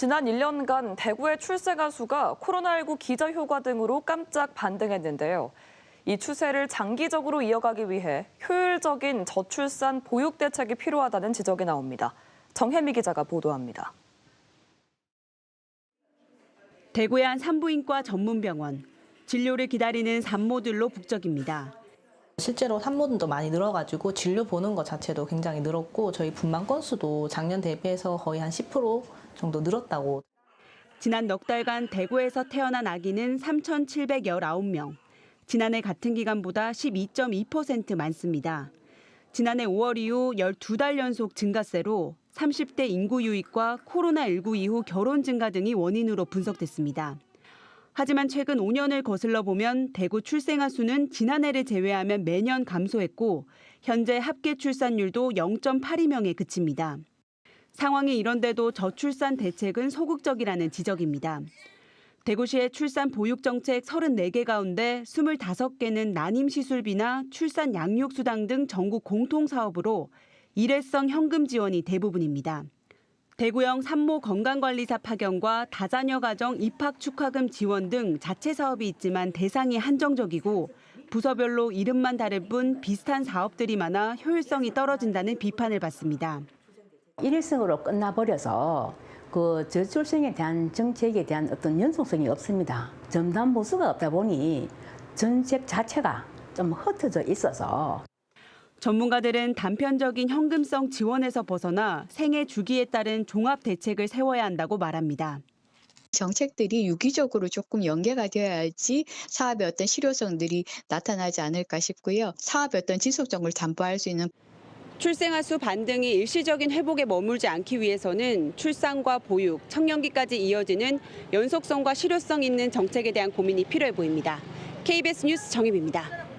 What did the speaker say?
지난 1년간 대구의 출생아 수가 코로나19 기저효과 등으로 깜짝 반등했는데요. 이 추세를 장기적으로 이어가기 위해 효율적인 저출산 보육 대책이 필요하다는 지적이 나옵니다. 정혜미 기자가 보도합니다. 대구의 한 산부인과 전문병원. 진료를 기다리는 산모들로 북적입니다. 실제로 산모들도 많이 늘어가지고 진료 보는 것 자체도 굉장히 늘었고 저희 분만 건수도 작년 대비해서 거의 한 10% 정도 늘었다고. 지난 넉 달간 대구에서 태어난 아기는 3,719명. 지난해 같은 기간보다 12.2% 많습니다. 지난해 5월 이후 12달 연속 증가세로 30대 인구 유입과 코로나19 이후 결혼 증가 등이 원인으로 분석됐습니다. 하지만 최근 5년을 거슬러 보면 대구 출생아 수는 지난해를 제외하면 매년 감소했고 현재 합계 출산율도 0.82명에 그칩니다. 상황이 이런데도 저출산 대책은 소극적이라는 지적입니다. 대구시의 출산 보육 정책 34개 가운데 25개는 난임 시술비나 출산 양육수당 등 전국 공통 사업으로 일회성 현금 지원이 대부분입니다. 대구형 산모 건강관리사 파견과 다자녀 가정 입학 축하금 지원 등 자체 사업이 있지만 대상이 한정적이고 부서별로 이름만 다를 뿐 비슷한 사업들이 많아 효율성이 떨어진다는 비판을 받습니다. 일회성으로 끝나버려서 그 저출생에 대한 정책에 대한 어떤 연속성이 없습니다. 전담 보수가 없다 보니 정책 자체가 좀 흩어져 있어서. 전문가들은 단편적인 현금성 지원에서 벗어나 생애 주기에 따른 종합 대책을 세워야 한다고 말합니다. 정책들이 유기적으로 조금 연계가 되어야지 사업의 어떤 실효성들이 나타나지 않을까 싶고요. 사업의 어떤 지속성을 담보할 수 있는 출생아 수 반등이 일시적인 회복에 머물지 않기 위해서는 출산과 보육, 청년기까지 이어지는 연속성과 실효성 있는 정책에 대한 고민이 필요해 보입니다. KBS 뉴스 정혜미입니다.